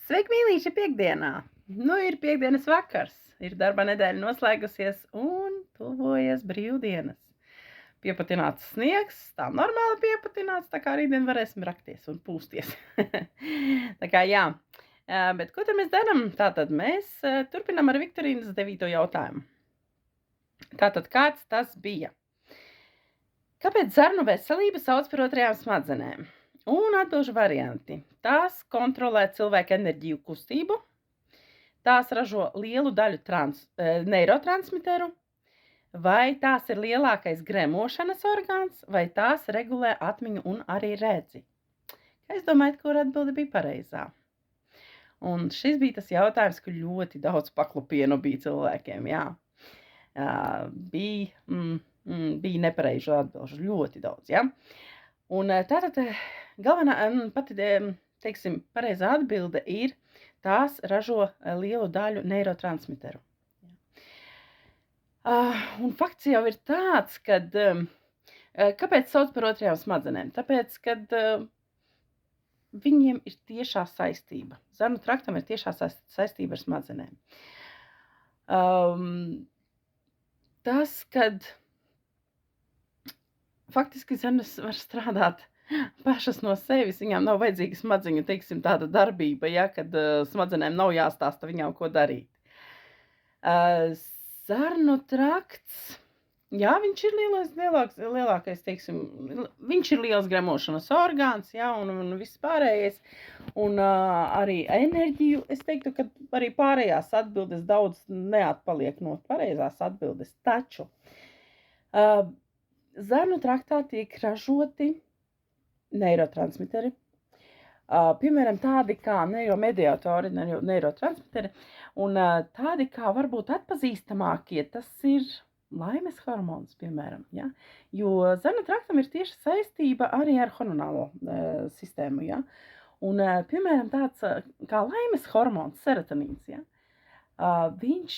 Sveiki, mīļīši, piekdienā! Nu, ir piekdienas vakars, ir darba nedēļa noslēgusies un tuvojas brīvdienas. Piepatināts sniegs, tā normāli piepatināts, tā kā rītdien varēsim rakties un pūsties. Tā kā jā, bet ko tad mēs darām? Tātad mēs turpinām ar Viktorīnas 9. jautājumu. Tātad kāds tas bija? Kāpēc zarnu veselību sauc par otrajām smadzenēm? Un atbilžu varianti. Tās kontrolē cilvēka enerģiju kustību, tās ražo lielu daļu neirotransmiteru, vai tās ir lielākais gremošanas orgāns, vai tās regulē atmiņu un arī redzi. Es domāju, kur atbilde bija pareizā. Un šis bija tas jautājums, kur ļoti daudz paklupienu bija cilvēkiem, jā. Bija nepareizu atbilžu ļoti daudz, jā. Un tātad galvenā, teiksim, pareizā atbilde ir, tās ražo lielu daļu neirotransmiteru. Un fakts jau ir tāds, kad, kāpēc sauc par otrajām smadzenēm? Tāpēc, kad viņiem ir tiešā saistība. Zarnu traktam ir tiešā saistība ar smadzenēm. Tas, kad faktiski zarnas var strādāt pašas no sevis, viņām nav vajadzīga smadziņu, teiksim, tāda darbība, ja, kad smadzenēm nav jāstāsta viņām, ko darīt. Zarnu trakts, jā, viņš ir lielākais, teiksim, viņš ir liels gremošanas orgāns, jā, un viss pārējais, un arī enerģiju, es teiktu, ka arī pārējās atbildes daudz neatpaliek no pareizās atbildes, taču zarnu traktā tiek ražoti neirotransmiteri, piemēram, tādi kā neiromediatori, neirotransmiteri, un tādi kā varbūt atpazīstamākie, tas ir laimes hormons, piemēram, ja? Jo zarnu traktam ir tieši saistība arī ar hormonālo sistēmu, ja? Un, piemēram, tāds kā laimes hormons, serotonīns, ja? Viņš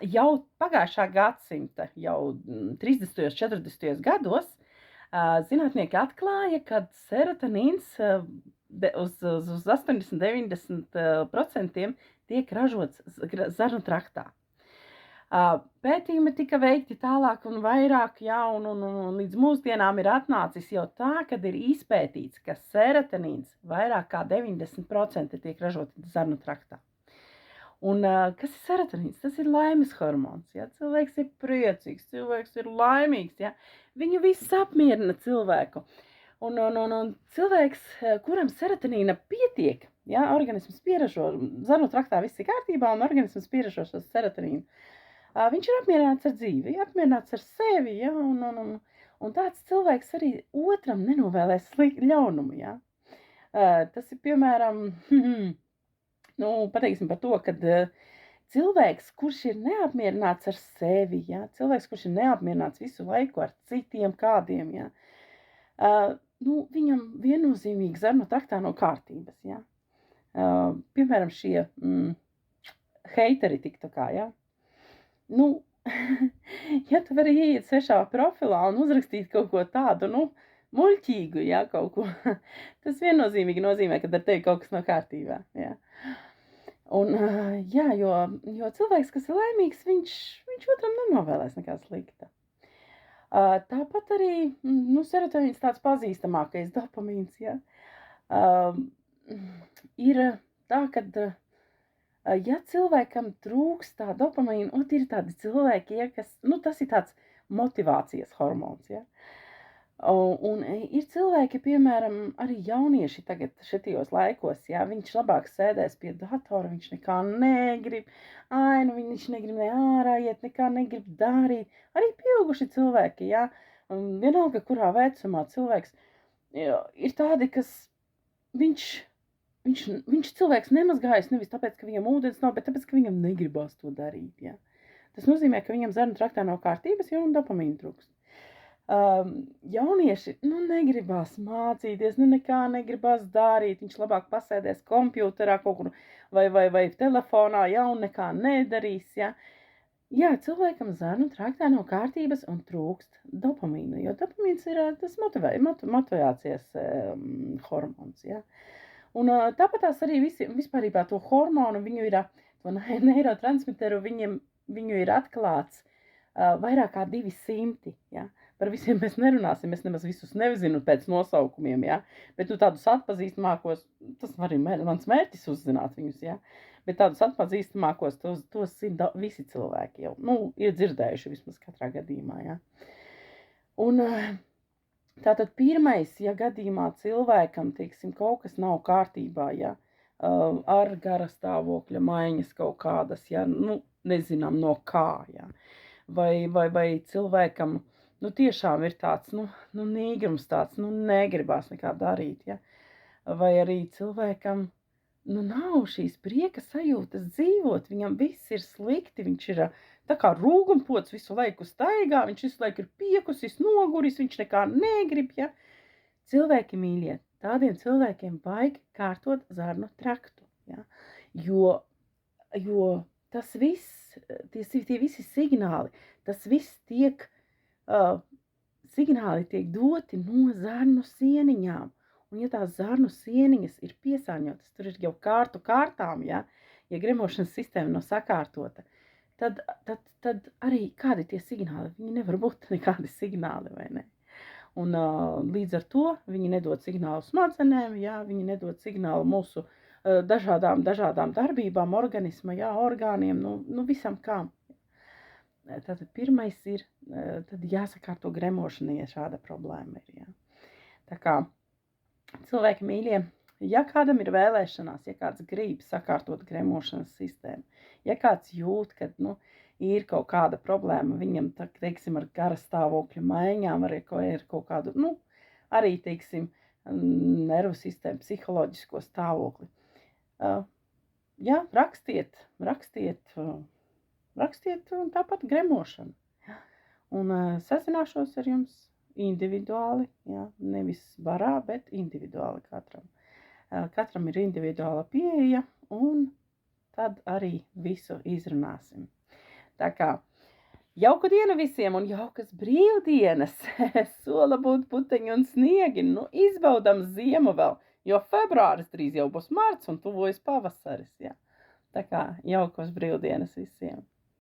jau pagājušā gadsimta, jau 30. 40. gados, zinātnieki atklāja, ka serotonīns uz 80–90% tiek ražots zarnu traktā. Pētījumi tika veikti tālāk un vairāk, jā, un līdz mūsdienām ir atnācis jau tā, kad ir izpētīts, ka serotonīns vairāk kā 90% tiek ražoti zarnu traktā. Un kas ir serotonīns? Tas ir laimes hormons, ja? Cilvēks ir priecīgs, cilvēks ir laimīgs, ja? Viņu viss apmierina cilvēku. Un cilvēks, kuram serotonīna pietiek, ja? Organisms pieražo, zarnu traktā viss ir kārtībā, un organisms pieražo šo serotonīnu. Viņš ir apmierināts ar dzīvi, apmierināts ar sevi, ja? Un tāds cilvēks arī otram nenovēlēs ļaunumu, ja? Tas ir, piemēram, pateiksim par to, kad cilvēks, kurš ir neapmierināts ar sevi, ja, cilvēks, kurš ir neapmierināts visu laiku ar citiem kādiem, ja, viņam viennozīmīgi zarnu traktā nav kārtības, ja. Piemēram, šie heiteri tiktokā, ja. Ja tu vari ieiet svešā profilā un uzrakstīt kaut ko tādu, muļķīgu, ja, kaut ko, tas viennozīmīgi nozīmē, ka ar tevi kaut kas nav kārtībā, ja. Un, jā, jo cilvēks, kas ir laimīgs, viņš otram nenovēlēs nekā slikta. Tāpat arī, serotonīns tāds pazīstamākais dopamīns, ja, ir tā, kad, ja cilvēkam trūkst tā dopamīna, ir tādi cilvēki, ja, kas, tas ir tāds motivācijas hormons, ja. Un ir cilvēki, piemēram, arī jaunieši tagad šitajos laikos, ja, viņš labāk sēdēs pie datora, viņš nekā negrib, viņš negrib ne ārā iet, nekā negrib darīt. Arī pieauguši cilvēki, ja, vienalga, kurā vecumā cilvēks ir tādi, kas viņš cilvēks nemazgājas nevis tāpēc, ka viņam ūdens nav, bet tāpēc, ka viņam negribās to darīt, ja. Tas nozīmē, ka viņam zarnu traktā nav kārtības, jo dopamīna trūkst. Jaunieši, negribās mācīties, nekā negribās darīt, viņš labāk pasēdēs kompjuterā kaut kur vai telefonā, ja, un nekā nedarīs, ja. Jā, cilvēkam zarnu traktā nav kārtības un trūkst dopamīna, jo dopamīns ir tas motivācijas hormons, ja. Un tāpatās arī vispārībā to hormonu, viņu ir, to neirotransmiteru, viņu ir atklāts vairāk kā 200, ja? Par visiem mēs nerunāsim, es nemaz visus nezinu pēc nosaukumiem, ja? Bet tādus atpazīstamākos, tas arī mans mērķis uzzināt viņus, ja? Bet tādus atpazīstamākos, tos zina visi cilvēki jau, ir dzirdējuši vismaz katrā gadījumā, ja? Un tātad pirmais, ja gadījumā cilvēkam, teiksim, kaut kas nav kārtībā, ja, ar gara stāvokļa maiņas kaut kādas, ja, nezinām no kā, ja, vai cilvēkam, tiešām ir tāds, nīgrums tāds, negribās nekā darīt, ja, vai arī cilvēkam, nav šīs prieka sajūtas dzīvot, viņam viss ir slikti, viņš ir tā kā rūgumpods visu laiku staigā, viņš visu laiku ir piekusis, noguris, viņš nekā negrib, ja. Cilvēki mīļie, tādiem cilvēkiem vajag kārtot zarnu traktu, ja. Jo tas viss, tie visi signāli, tas viss signāli tiek doti no zarnu sieniņām. Un ja tās zarnu sieniņas ir piesārņotas, tur ir jau kārtu kārtām, ja gremošanas sistēma nav sakārtota, tad arī kādi tie signāli, viņi nevar būt nekādi signāli, vai ne? Un līdz ar to viņi nedod signālu smadzenēm, ja, viņi nedod signālu mūsu dažādām darbībām, organisma, ja, orgāniem, visam kam. Tātad pirmais ir, tad jāsakārto gremošana, ja šāda problēma ir, ja. Tā kā cilvēki mīļie, ja kādam ir vēlēšanās, ja kāds grib sakārtot gremošanas sistēmu, ja kāds jūt, ka, ir kaut kāda problēma viņam, teiksim, ar gara stāvokļa maiņām, ar kaut kādu, arī, teiksim, nervu sistēmu, psiholoģisko stāvokli. Jā, rakstiet tāpat gremošanu. Un sazināšos ar jums individuāli, jā, nevis barā, bet individuāli katram. Katram ir individuāla pieeja, un tad arī visu izrunāsim. Tā kā jauku dienu visiem un jaukas brīvdienas, sola būt puteņi un sniegi, izbaudam ziemu vēl, jo februāris drīz jau būs marts un tuvojas pavasaris, jā. Tā kā jaukos brīvdienas visiem.